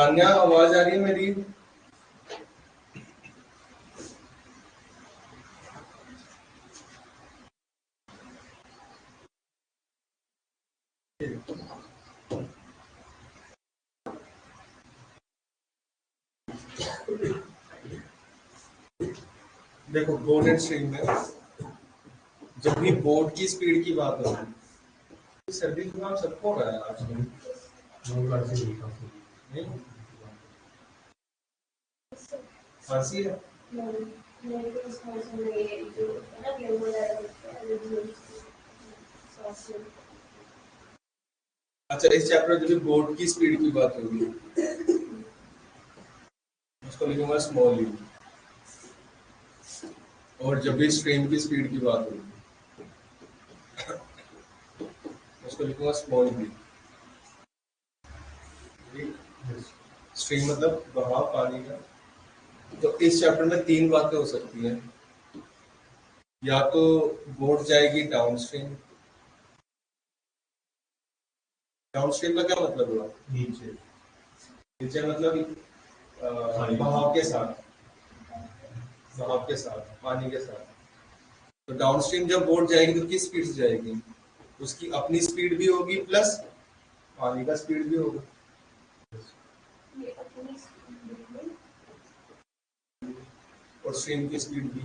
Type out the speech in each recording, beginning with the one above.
तान्या आवाज आ रही है मेरी? देखो बोर्ड स्ट्रीम में जब भी बोर्ड की स्पीड की बात होगी, सर्दी जुकाम सबको हो रहा है आजकल। नहीं खांसी है। अच्छा, इस चैप्टर में जब बोर्ड की स्पीड की बात होगी उसको लिखूंगा स्मॉल यू, और जब भी स्ट्रीम की स्पीड की बात होगी उसको लिखूंगा स्मॉल बी। स्ट्रीम मतलब बहाव पानी का। तो इस चैप्टर में तीन बातें हो सकती हैं, या तो बोट जाएगी डाउन स्ट्रीम। डाउन स्ट्रीम का क्या मतलब हुआ? नीचे। नीचे मतलब बहाव के साथ, बहाव के साथ, पानी के साथ। तो डाउन स्ट्रीम जब बोट जाएगी तो किस स्पीड से जाएगी? उसकी अपनी स्पीड भी होगी प्लस पानी का स्पीड भी होगा, और स्ट्रीम की स्पीड भी।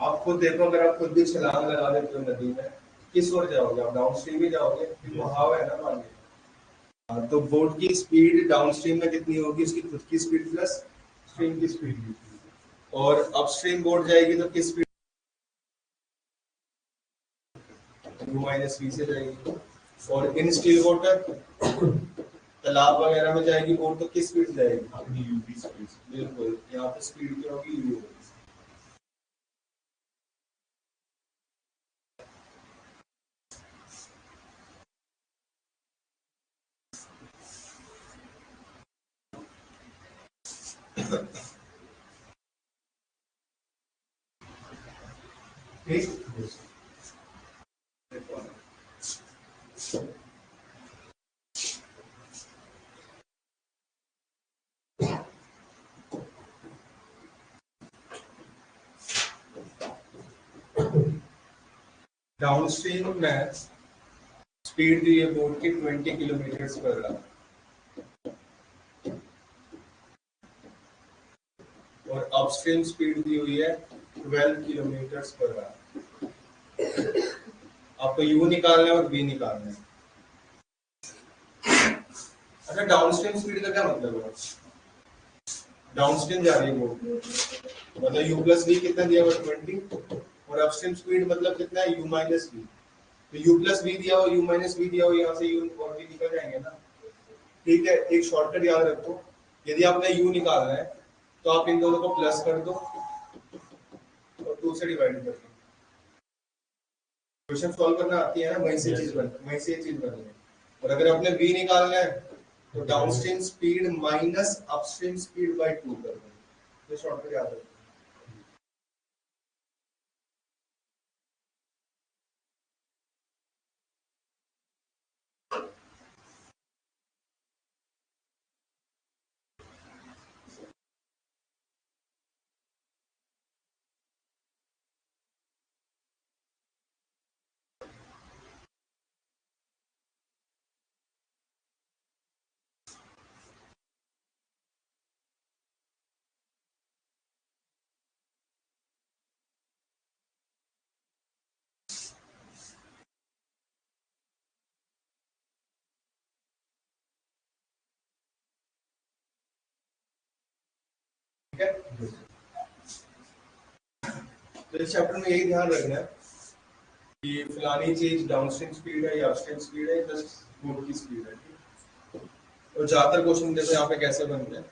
आप खुद देखो, अगर आप खुद भी छलांग लगा देते हो नदी में, किस ओर जाओगे आप? डाउन स्ट्रीम ही जाओगे, बहाव है ना पानी। हाँ, तो बोट की स्पीड डाउन स्ट्रीम में कितनी होगी? उसकी खुद की स्पीड प्लस स्ट्रीम की स्पीड। और अपस्ट्रीम बोट जाएगी तो किस स्पीड? u माइनस वी से जाएगी। और इन स्टिल वाटर तालाब वगैरह में जाएगी बोट तो किस स्पीड से जाएगी? अपनी u की स्पीड। बिल्कुल, यहाँ पे स्पीड क्या होगी? u होगी। ठीक। डाउन स्ट्रीम में स्पीड दी है बोट की 20 किलोमीटर पर आवर, और अपस्ट्रीम स्पीड दी हुई है 12 किलोमीटर पर आवर। आपको u निकालना है और v निकालना है। अच्छा, डाउनस्ट्रीम स्पीड का क्या मतलब है? डाउनस्ट्रीम जा रही है बोट, मतलब u प्लस वी कितना दिया हुआ? 20, और अपस्ट्रीम स्पीड मतलब कितना है? u minus v. तो u प्लस वी दिया हो, u माइनस वी दिया हो, यहाँ से u और v निकल जाएंगे ना। ठीक है, एक शॉर्टकट याद रखो, यदि आपने u निकालना है तो आप इन दोनों को प्लस कर दो और 2 से डिवाइड कर दो। क्वेश्चन सॉल्व करना आती है ना, वहीं से चीज बनी है। और अगर आपने v निकालना है तो downstream speed minus upstream speed bye 2 कर दो। ये शॉर्टकट याद रखो। ठीक है, तो इस चैप्टर में यही ध्यान रखना है कि फलानी चीज डाउनस्ट्रीम स्पीड है या अपस्ट्रीम स्पीड है, जस्ट बोट की स्पीड है। और ज्यादातर क्वेश्चन देखो यहाँ पे कैसे बनते हैं।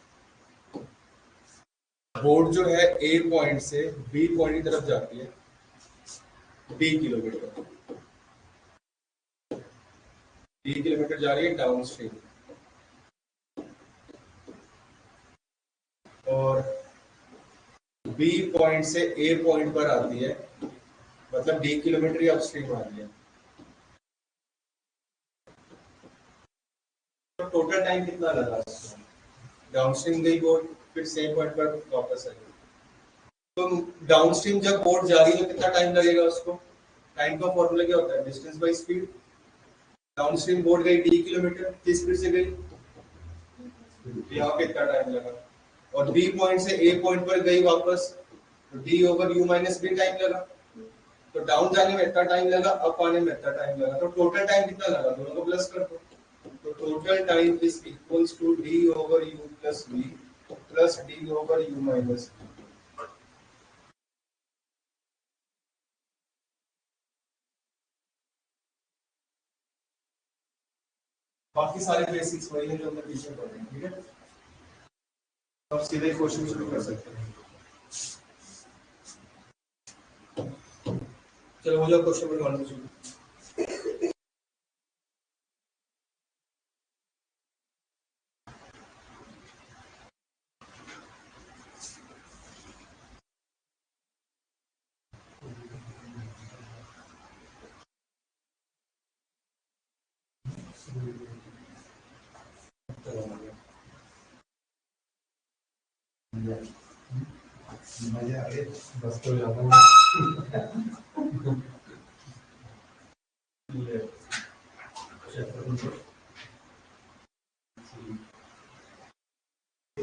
बोट जो है ए पॉइंट से बी पॉइंट की तरफ जाती है 20 किलोमीटर, 20 किलोमीटर जा रही है डाउन स्ट्रीम, और बी पॉइंट से ए पॉइंट पर आती है, मतलब 20 किलोमीटर ही अपस्ट्रीम आ रही है। तो टोटल टाइम कितना लगा? डाउनस्ट्रीम गई बोट, फिर सेम पॉइंट पर वापस आई। तो डाउनस्ट्रीम जब बोट जा रही है तो कितना टाइम लगेगा उसको? टाइम का फॉर्मूला क्या होता है? Distance by speed. Downstream boat गई डी किलोमीटर, किस स्पीड से गई? यहाँ कितना टाइम लगा? और बी पॉइंट से ए पॉइंट पर गई वापस, तो d over u minus b time लगा। तो डाउन जाने में इतना टाइम लगा, अप आने में इतना टाइम लगा, तो टोटल टाइम कितना लगा? दोनों को प्लस कर दो। तो total time is equals to d over u plus v plus d over u minus. बाकी सारे बेसिक्स वही है जो हमने पीछे पढ़े हैं, ठीक है। तो अब सीधे क्वेश्चन शुरू कर सकते हैं। चलो हो जाओ क्वेश्चन नंबर 1 शुरू। मजा आ गया, बस तो जाता हूँ।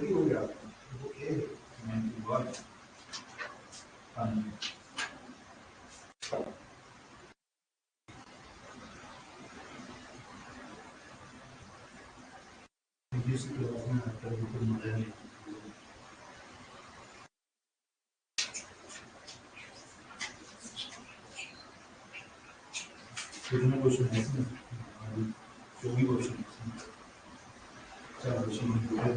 हो गया, ओके, 91, कितने क्वेश्चन है इसमें? 24 क्वेश्चन है। चार क्वेश्चन है।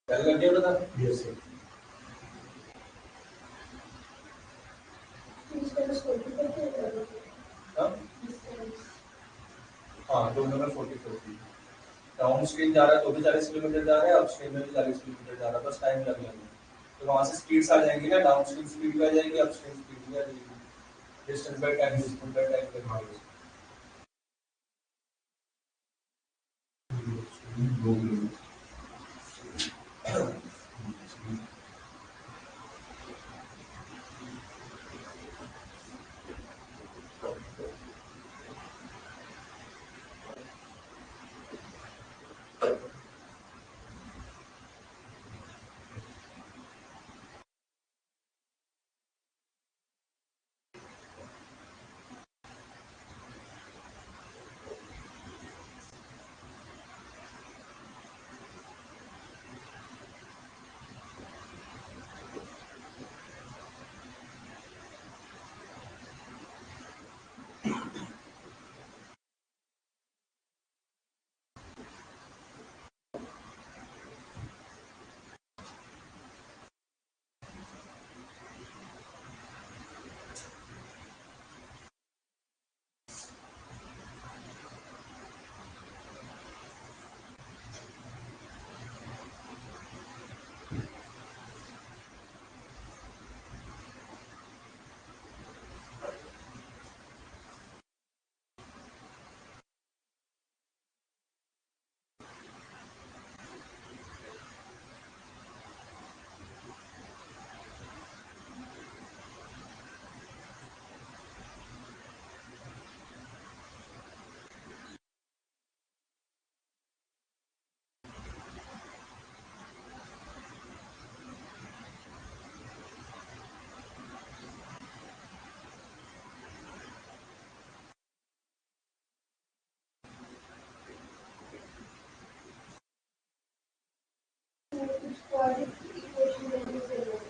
पहले लग गया बता। Yes sir. हाँ हाँ, दोनों में 40 डाउन स्ट्रीम जा रहा है तो भी 40 किलोमीटर जा रहा है, अप स्ट्रीम में भी 40 किलोमीटर जा रहा है, बस टाइम लग जाएगा। तो वहां से स्पीड्स आ जाएंगी ना, डाउन स्ट्रीम स्पीड भी आ जाएगी, अप स्ट्रीम स्पीड भी आ जाएगी। Distance by time, distance by time करके।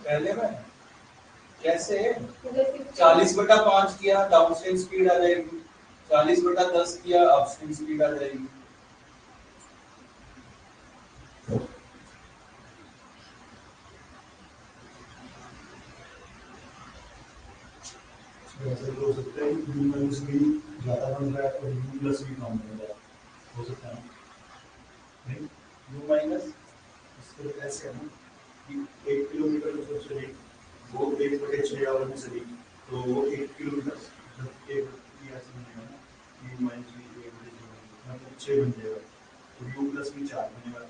पहले में कैसे 40/5 किया डाउनस्ट्रीम स्पीड आ जाएगी, 40/10 किया अपस्ट्रीम स्पीड आ जाएगी। ऐसे हो सकता है कि U माइनस V ज़्यादा बन रहा है और U प्लस V कम बन रहा है, हो सकता है नहीं? U माइनस इससे ऐसे है ना कि 1 किलोमीटर जो चले वो 1/6 आवर में चली, तो वो 1 किलोमीटर मतलब 1 ऐसे बनेगा ना, U माइनस V 1/6 मतलब 6 बन जाएगा, तो U प्लस V 4 बनेगा,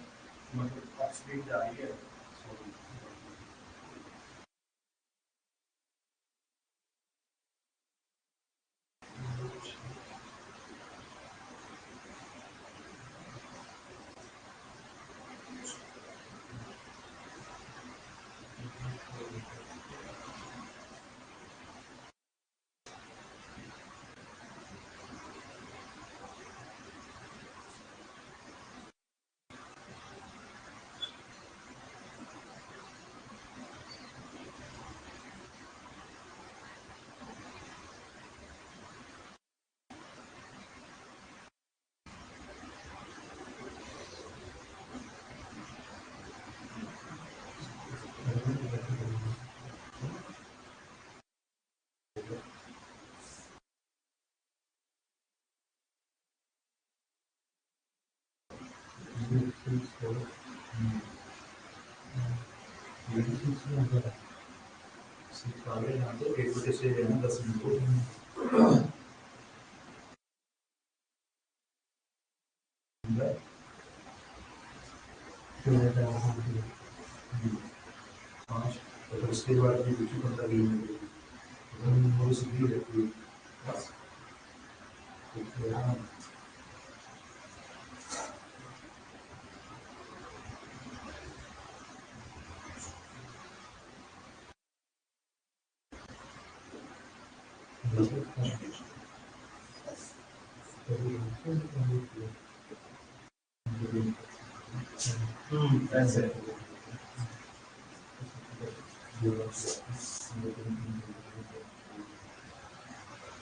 मतलब अब स्पीड जा रही है। आगे यहाँ तो 1/6 है ना 10 मिनट पाँच, और उसके बाद ये दूसरी 15 किलोमीटर वो सीधी रहती है बस। ऐसे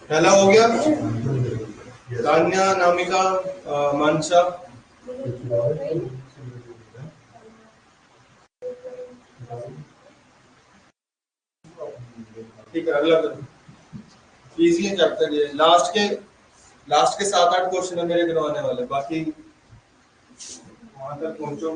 पहला हो गया तान्या, नामिका, मानसा। ठीक है, अगला करो। इजी है चैप्टर ये, लास्ट के 7-8 क्वेश्चन है मेरे करवाने वाले, बाकी वहां तक पहुंचो।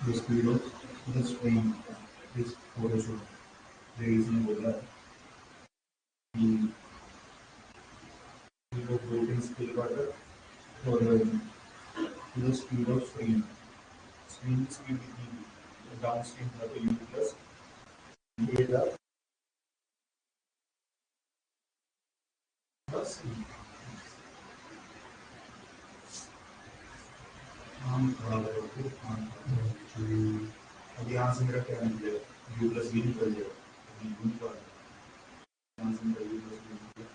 The speed of the stream is also raising over the operating speed water or the speed of stream. Stream speed is downstream of the U plus data plus अब यहाँ से मेरा क्या निकलेगा U plus V निकल जाएगा U का यहाँ से मेरा U plus V निकलेगा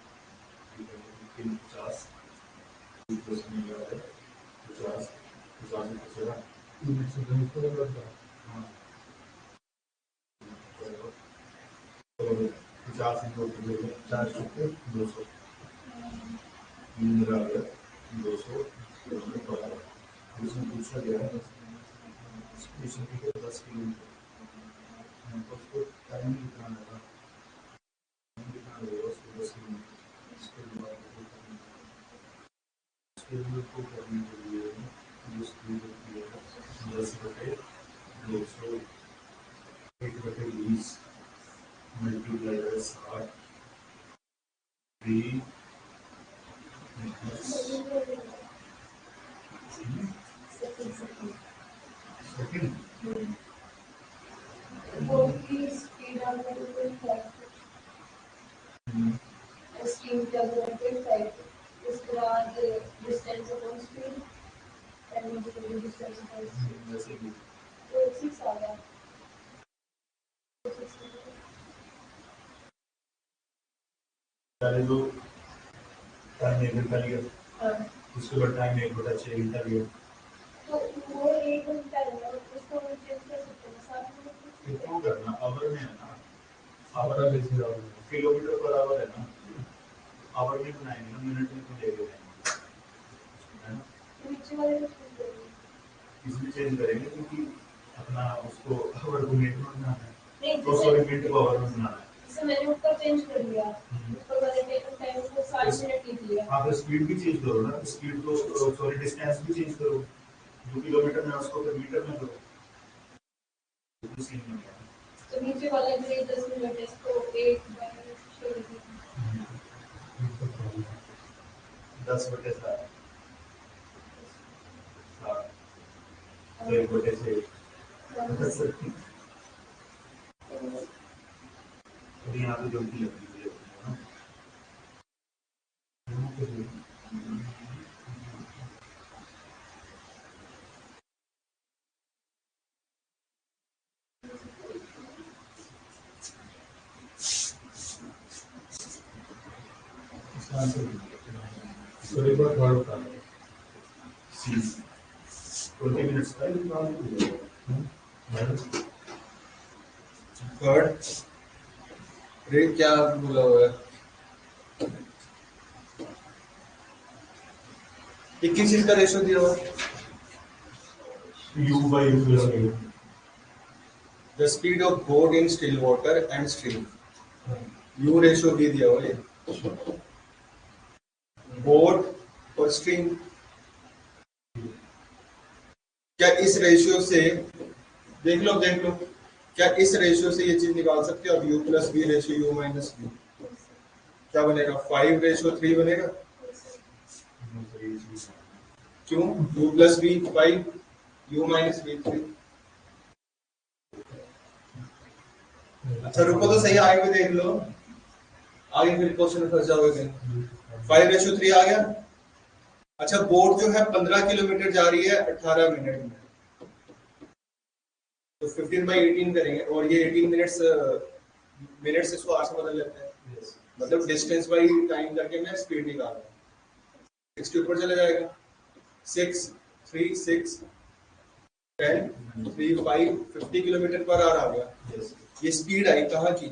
50 U plus V आ रहा है 50 50 हाँ और 50 4 चुके 200 मेरा आ गया 200 इसमें पूछा गया है स्टेशन की 10 किलोमीटर तो उसको टाइम कितना लगा उसको 10 किलोमीटर टेबल को करने के लिए जो स्पीड होती है 10/200 1/20 मल्टीप्लाई बाय 60 3 सेकंड बोर्ड की स्पीड आपको स्ट्रीम का साइड उसके बाद distance upon speed and distance upon speed तो 6 आ गया पहले जो टाइम 1 घंटा लिया हाँ उसके बाद टाइम 1/6 घंटा लिया तो वो 1 घंटा है उसको हम चेंज कर सकते हैं 7 मिनट कितना करना आवर में है ना आवर किलोमीटर पर आवर है ना आवर में बनाएंगे ना मिनट में तो ले लेंगे है ना नीचे वाले को चेंज करेंगे इसमें चेंज करेंगे क्योंकि अपना उसको आवर को मिनट में बनाना है नहीं तो सॉरी मिनट को आवर में बनाना है जैसे मैंने ऊपर चेंज कर दिया ऊपर वाले टाइम को 60 मिनट लिख लिया आप स्पीड भी चेंज करो ना स्पीड को सॉरी डिस्टेंस भी चेंज करो जो किलोमीटर में है, उसको फिर मीटर में करो तो सीन में क्या है तो नीचे वाला जो 10 मिनट है इसको 1/6 लिख दिया 10/7 तो 1/6 अभी यहाँ पे गलती लग रही है ना इसका आंसर सी 20 मिनट्स का थर्ड रेट क्या बोला हुआ है 21 चीज का रेशियो दिया हुआ है U/U+A the speed of boat in still water and stream you ratio भी दिया हुआ है बोट और स्ट्रीम क्या इस रेशियो से देख लो क्या इस रेशियो से ये चीज निकाल सकते हो अब u plus b ratio u minus b क्या बनेगा 5/3 बनेगा क्यों u plus b 5 u minus b 3 अच्छा रुको तो सही आगे भी देख लो आगे फिर क्वेश्चन में फंस जाओगे कहीं 5/3 आ गया अच्छा बोट जो है 15 किलोमीटर जा रही है 18 मिनट में तो 15/18 करेंगे और ये 18 मिनट्स मिनट से इसको आवर से बदल लेते हैं मतलब डिस्टेंस बाई टाइम करके मैं स्पीड निकाल रहा हूँ 60 ऊपर चला जाएगा 6 3 6 10 3 5 50 किलोमीटर पर आवर आ गया ये स्पीड आई कहाँ की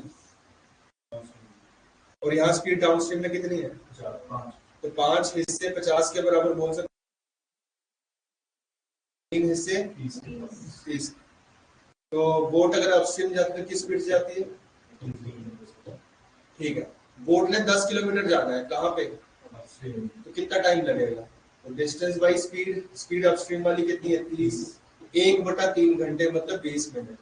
और यहाँ स्पीड डाउनस्ट्रीम में कितनी है 5 तो 5 हिस्से 50 के बराबर बोल सकते 3 हिस्से 30 तो बोट अगर अपस्ट्रीम जाती है किस स्पीड से जाती है ठीक है बोट ने 10 किलोमीटर जाना है कहाँ पे तो कितना टाइम लगेगा तो डिस्टेंस बाई स्पीड अपस्ट्रीम वाली कितनी है 30 1/3 घंटे मतलब 20 minute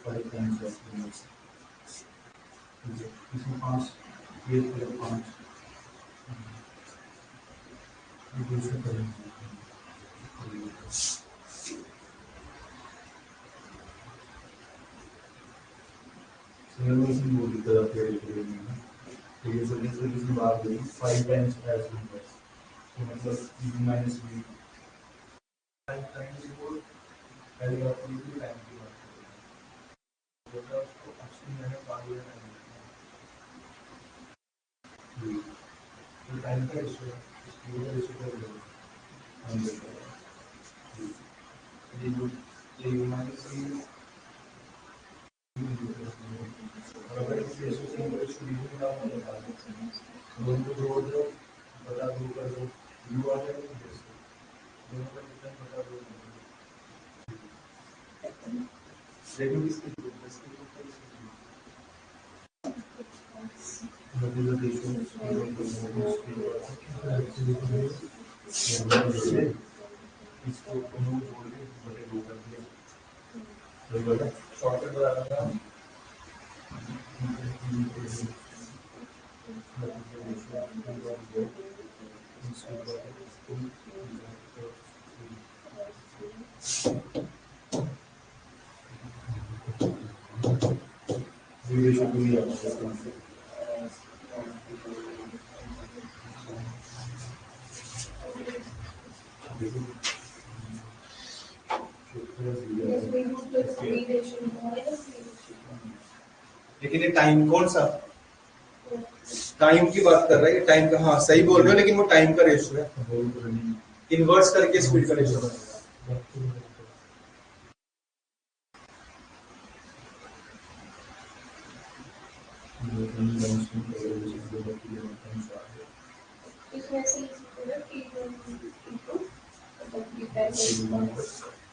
Five times of minutes. इसमें पाँच ये फिर पाँच दूसरे करेंगे सिमुलेशन बोली तरह के रिलेटेड तो ये सोल्यूशन बात हुई 5 टाइम्स एज नंबर्स तो मतलब u minus v 5 टाइम्स वो पहले आप ये टाइम की बात करें तो उसको एक्चुअली मैंने बात किया है तो टाइम का रेशियो स्पीड का रेशियो कर लो हम ये u minus v और अगर इस रेशियो से हम रेशियो का बता दें दोनों को जोड़ दो बता दो कर दो u आ जाएगा दोनों का डिफरेंस बता दो लेकिन इसकी इसको दोनों जोड़ के बटे दो कर दिया तो बोला शॉर्टकट बता रहा था रेशियो टू ही आता है लेकिन ये टाइम कौन सा टाइम की बात कर रहा है, टाइम का, हाँ सही बोल रहे हो, लेकिन वो टाइम का रेशियो है, इन्वर्स करके स्पीड का रेशियो बनेगा।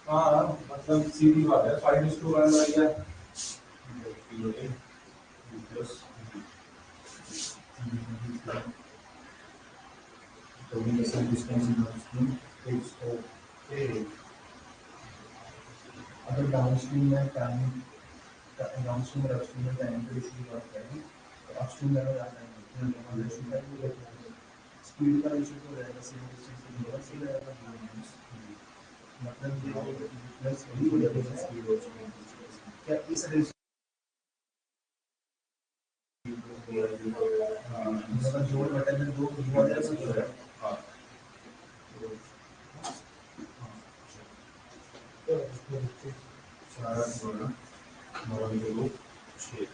हाँ मतलब सीधी बात है, 5:1 बढ़िया अगर डाउनस्ट्रीम में टाइम डाउनस्ट्रीम और अपस्ट्रीम में टाइम के रेशियो की बात करें तो अपस्ट्रीम ज़्यादा जाता है स्पीड का रेशियो तो रहेगा सेम डिस्टेंस के लिए से रहेगा मतलब ये प्लस स्पीड और क्या इस रेशियो मतलब जोड़ बटन में दो हुआ जैसा जो है हाँ चार गुना 9 6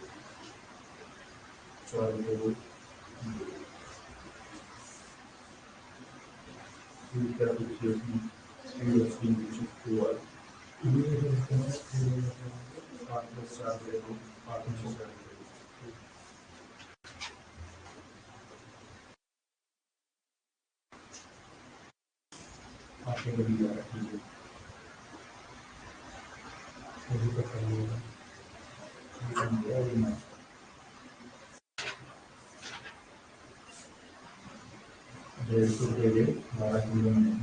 4 2 क्या कुछ speed of speed which is 2 5 plus 4 2 5 plus 4 आपके लिए दिया है अभी तक करनी है 150 के लिए 12 किलो में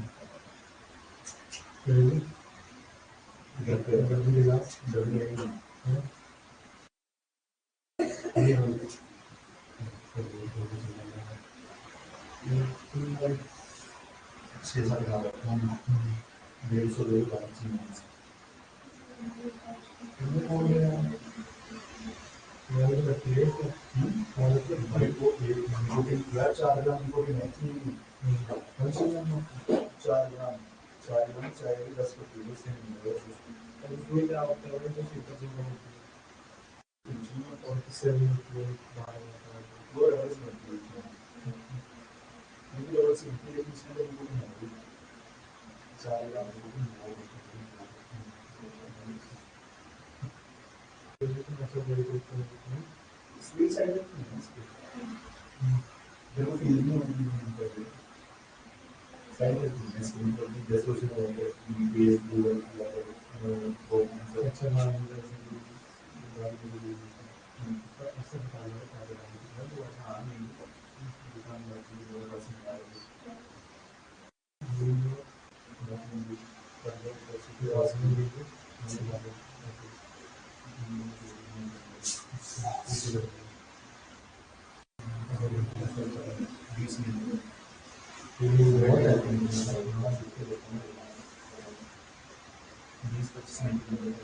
छः सात हजार 150 ले 4 ग्राम को भी मैक्सिमम 4 ग्राम 4 ग्राम चाहे 10 किलो से नहीं क्या होता है और किससे भी वो रेफरेंस करती है मुझे और सिंपली एक चीज है वो नहीं 4 ग्राम मतलब साइड में है इसके देखो फील्ड में होगी साइड में स्क्रीन पर भी जैसे उसमें होगा बीपीएस गूगल वो अच्छा हाँ ऐसे बता दो हाँ नहीं दुकान में वो बस में आ रही बीस मिनट बीस 25 minute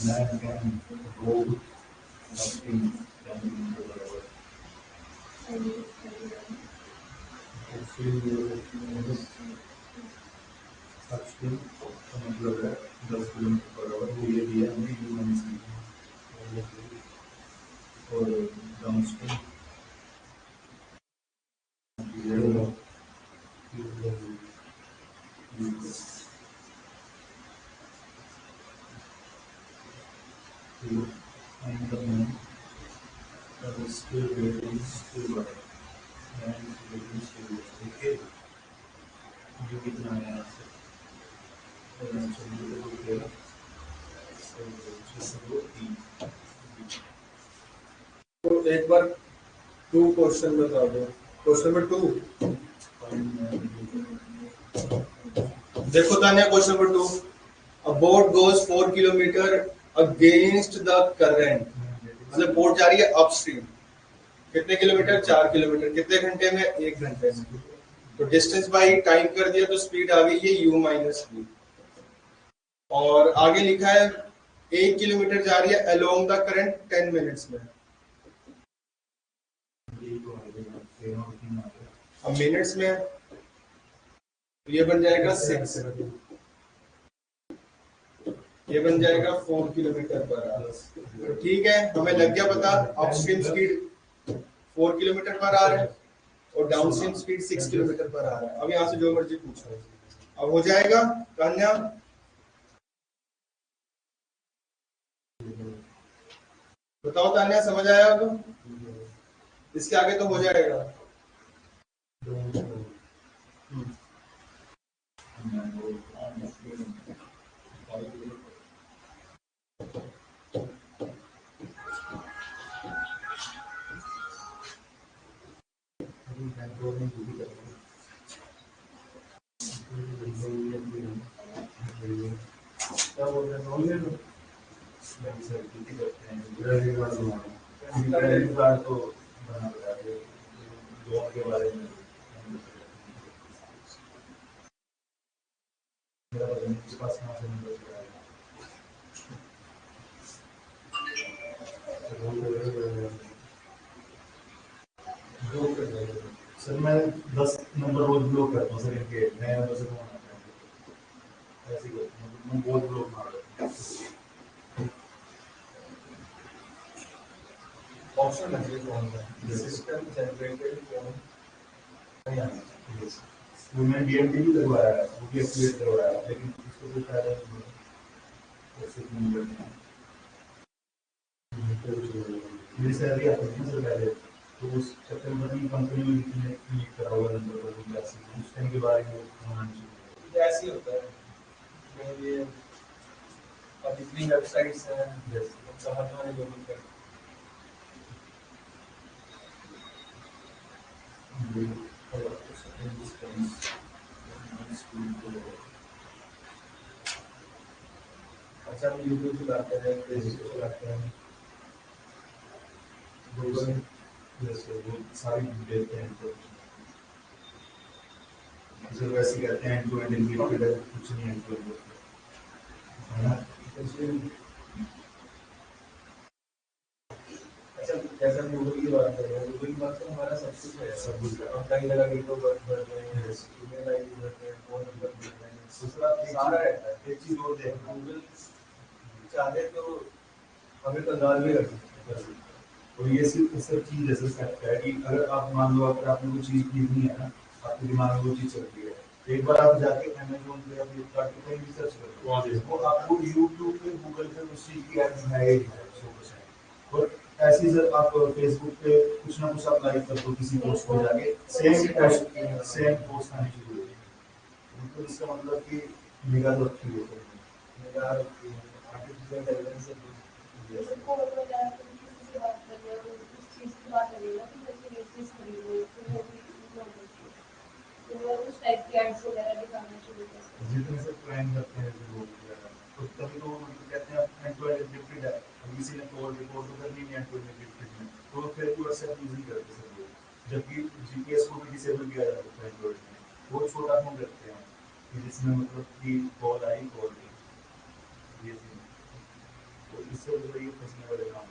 that can go upstream can upstream का मतलब है 10 किलोमीटर पर आवर वो ये दिया हमने यू माइनस और downstream and the moon that is still waiting still right and waiting still okay ये कितना है यहाँ से और यहाँ से ये हो गया तो 3 तो एक बार 2 क्वेश्चन बता दो। क्वेश्चन नंबर 2 देखो Tanya, question number 2, a boat goes 4 kilometre against the current, मतलब बोट जा रही है अपस्ट्रीम, कितने किलोमीटर? 4 किलोमीटर, कितने घंटे में? 1 घंटे में। तो डिस्टेंस बाई टाइम कर दिया तो स्पीड आ गई है u माइनस v, और आगे लिखा है 1 किलोमीटर जा रही है अलोंग द करंट 10 मिनट्स में। अब मिनट्स में ये बन जाएगा 6, ये बन जाएगा 4 किलोमीटर पर आवर। तो ठीक है, हमें लग गया पता upstream speed 4 kilometre per hour है और downstream speed 6 kilometre per hour है। अब यहाँ से जो मर्जी पूछो, अब हो जाएगा कन्या। बताओ तान्या, समझ आया? अब इसके आगे तो हो जाएगा। के बारे में सर मैं 10 नंबर रोज ब्लॉक करता हूँ सर इनके नए नंबर से फोन आता है ऐसे करता हूँ मैं बहुत ब्लॉक मार देता हूँ ऑप्शन है कौन सा सिस्टम जनरेटेड फोन नहीं आना। वो मैंने डीएमटी भी करवाया है वो भी एक्टिवेट करवाया है लेकिन इसको कोई फायदा नहीं है ऐसे नहीं करना मेरी सैलरी आती थी सर पहले तो उस चक्कर में अपनी कंपनी में कितने क्लिक करा हुआ नंबर पर उनका उस टाइम के बारे में होना चाहिए ऐसे ही होता है। ये अब इतनी वेबसाइट्स हैं समझ में नहीं लोगों का। अच्छा, हम यूट्यूब चलाते हैं, फेसबुक चलाते हैं, गूगल जैसे वो सारी देते हैं तो जैसे वैसे कहते हैं टू एंड इनक्रिप्टेड है कुछ नहीं है है ना अच्छा जैसे हम गूगल की बात कर रहे हैं, गूगल की बात तो हमारा सब कुछ है, सब कुछ हम कहीं लगा डेट ऑफ बर्थ भर रहे हैं, ईमेल आईडी भर रहे हैं, फोन नंबर भर रहे हैं, दूसरा सारा रहता है। एक चीज और देखना गूगल चाहे तो हमें कंगाल में रख सकते हैं। और ये सिर्फ सब चीज जैसे सकता है कि अगर आप मान लो अगर आपने कोई चीज लिखनी है ना आपके दिमाग में वो चीज चल रही है एक बार आप जाके अमेजोन पे या फ्लिपकार्ट पे कहीं भी सर्च वहाँ करो भी। वो आपको यूट्यूब पे गूगल पे उस चीज की ऐड है ही है 100%। और ऐसे ही सर आप फेसबुक पे कुछ ना कुछ आप लाइक कर दो किसी पोस्ट पे जाके सेम पोस्ट आने शुरू हो जाएगी। तो इसका मतलब कि निगाह तो रखी है निगाह रखी है आर्टिफिशियल इंटेलिजेंस से जैसे कोई वगैरह तुम किसी से बात कर रहे हो उस चीज की बात करेगा कि मुझे ये चीज खरीदनी है तो वो भी इग्नोर करती है तो वो उस टाइप की एड्स वगैरह दिखाना शुरू करते हैं। जितने से क्राइम करते हैं जो लोग वगैरह तो तभी तो मतलब कहते हैं एंड्रॉइड एडिक्टेड है। अब किसी ने कॉल रिपोर्ट तो करनी नहीं एंड्रॉइड एडिक्टेड में तो फिर व्हाट्सएप यूज ही करते सब लोग जबकि जीपीएस को भी डिसेबल किया जा सकता है एंड्रॉइड में बहुत छोटा फोन रखते हैं कि जिसमें मतलब कि कॉल आई कॉल ये सीन तो इससे जो ये फंसने वाले काम है।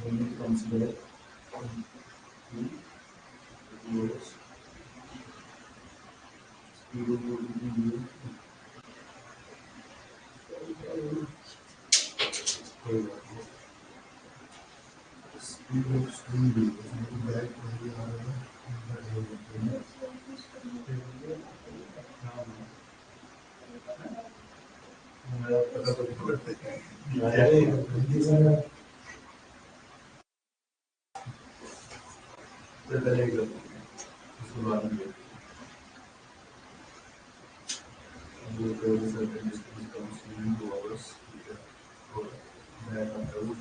When it comes back, yes, speed will be speed of swing back when we are उसके बाद में वो certain distance comes in 2 hours और मैं आता हूँ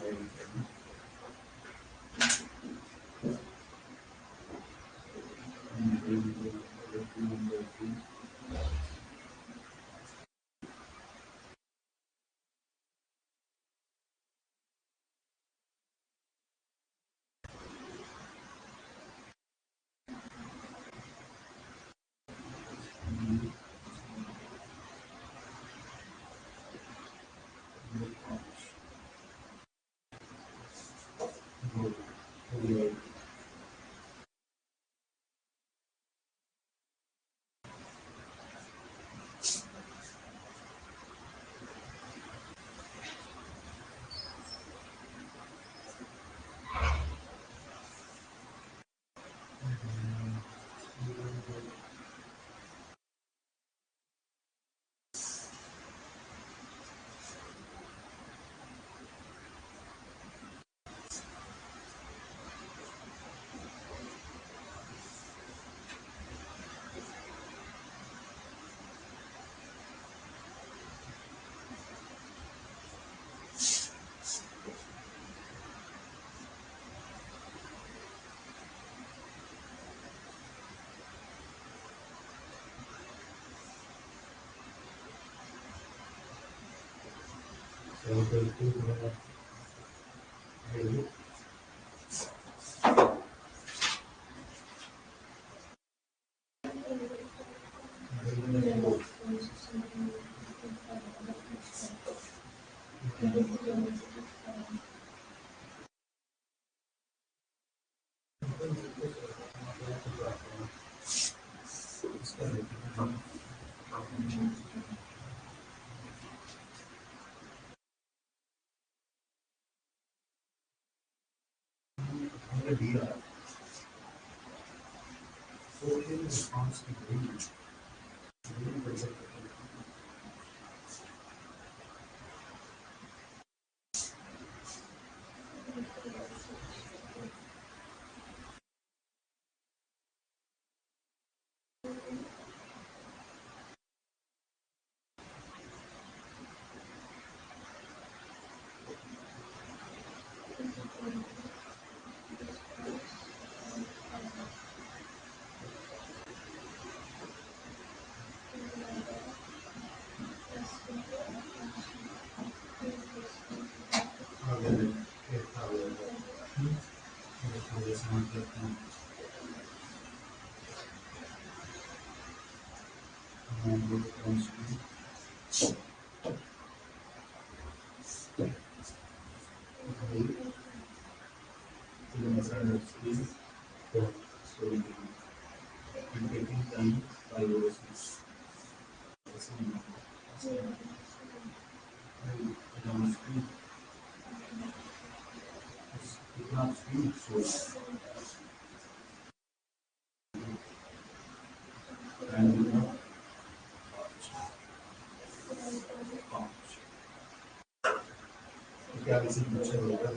दिया तो रिस्पॉन्स की So 5 or 6. Downstream, कितना स्पीड 16 and क्या किसी पूछे होगा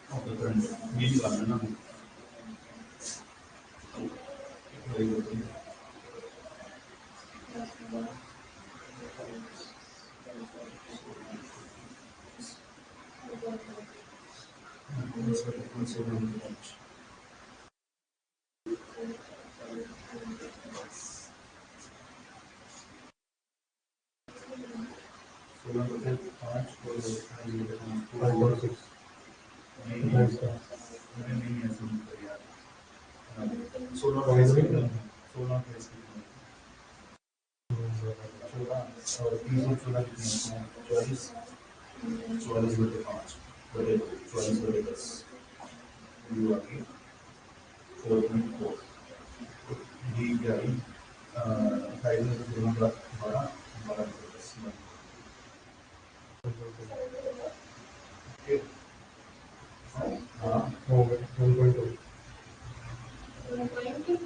ओके फ्रेंड ये भी बात है ना वही होती है सोलह बटे 5 और 5.6 नहीं इसका नहीं ऐसे नहीं कर यार 16 और 3 और 16 कितने हैं 44 44 बटे 5 बटे 44 बटे 10 ये आ गई 4.4 डी क्या है साइड में दोनों का 12 12 बटे 10 ओके हाँ हो गया 1.2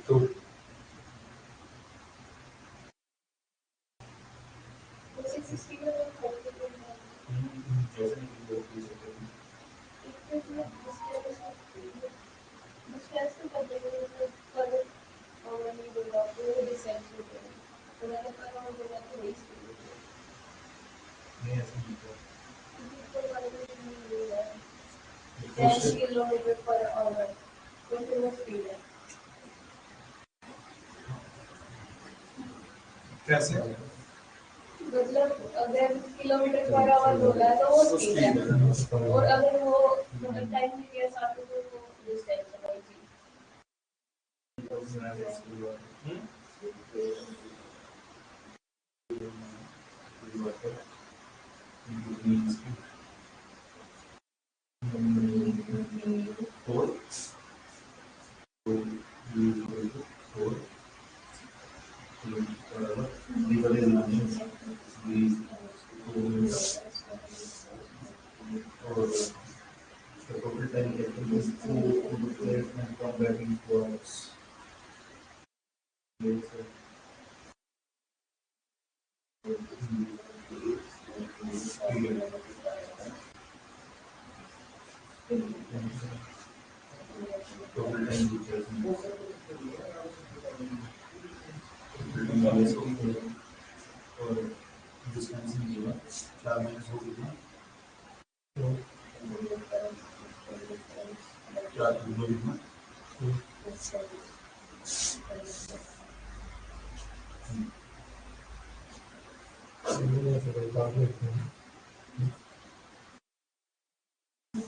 तो जैसे कि वो पूछ सकते हैं नहीं ऐसे नहीं कर 10 किलोमीटर पर आवर तो फिर वो स्पीड है कैसे मतलब अगर किलोमीटर पर आवर बोला है तो वो स्पीड है और अगर वो मतलब टाइम के साथ तो वो डिस्टेंस है वही चीज total time taken is 4 and come back in 4 hours. Yes, sir. Total time और डिस्टेंसिंग जो है 4 मिनट हो गई ना 4 हो गई ना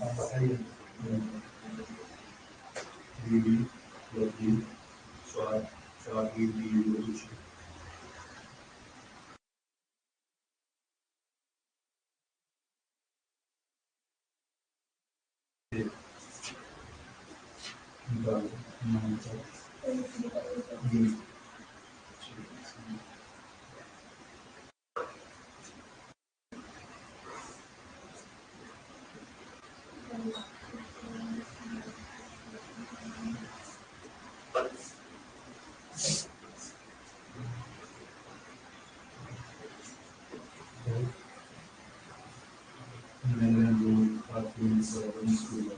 आप बताइए डी प्लस डी स्वाद स्वाद की डी कुछ मैंने वो काफी स्कूल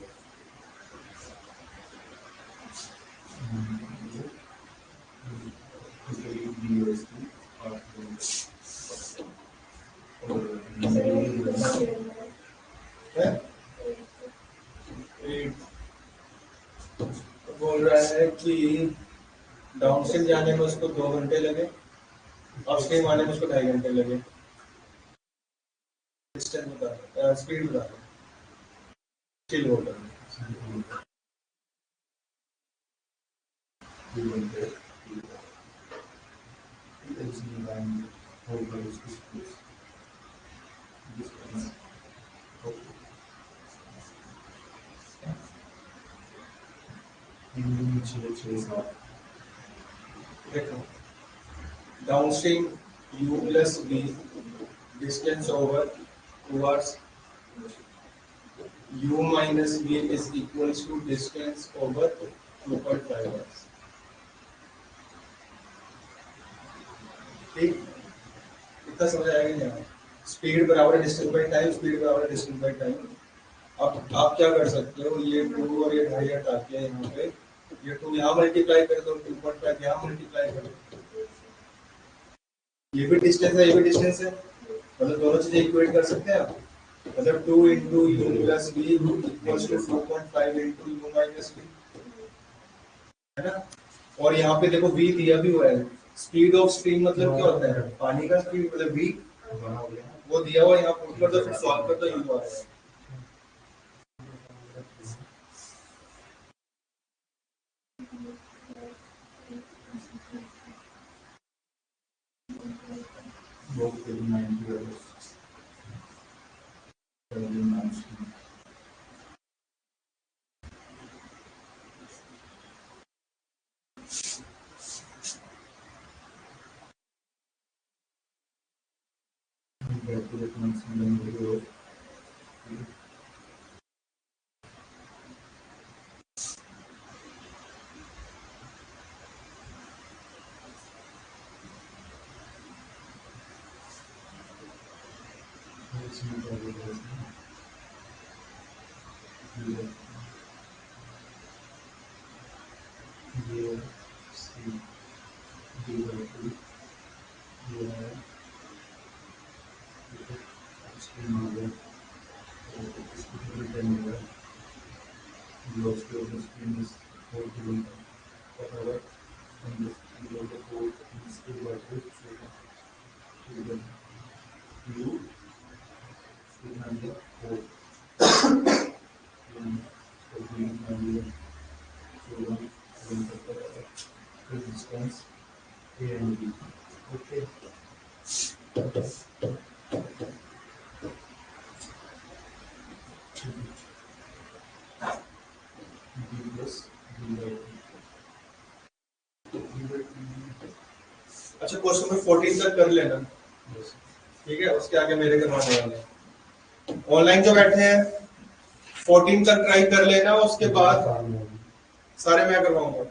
बोल रहा है कि डाउनस्ट्रीम जाने में उसको 2 घंटे लगे अपस्ट्रीम आने में उसको 2.5 घंटे लगे डिस्टेंस बता स्पीड बता चिल वाटर छः सात देखो downstream u plus v distance over towards u minus v is equals to distance over 2.5 hours. ठीक, इतना समझ आएगा नहीं यार? स्पीड बराबर डिस्टेंस बाई टाइम, स्पीड बराबर डिस्टेंस बाई टाइम। अब आप क्या कर सकते हो, ये 2 और ये 2.5 हटा के यहाँ पे ये 2 यहाँ मल्टीप्लाई कर दो, 2.5 यहाँ मल्टीप्लाई कर दो। ये भी डिस्टेंस है, ये भी डिस्टेंस है, मतलब दोनों चीजें इक्वेट कर सकते हैं आप। मतलब 2 into u plus v equals to 4.5 into u minus v, है ना। और यहाँ पे देखो v दिया भी हुआ है। स्पीड ऑफ स्ट्रीम मतलब क्या होता है, पानी का स्पीड मतलब v, वो दिया हुआ यहाँ पुट कर दो, फिर सॉल्व कर दो, u आ जाएगा। Distance A and B. Okay. B plus B by अच्छा, क्वेश्चन नंबर 14 तक कर लेना, ठीक है, उसके आगे मेरे करवाने वाले हैं। ऑनलाइन जो बैठे हैं 14 तक ट्राई कर लेना, उसके बाद सारे मैं करवाऊंगा।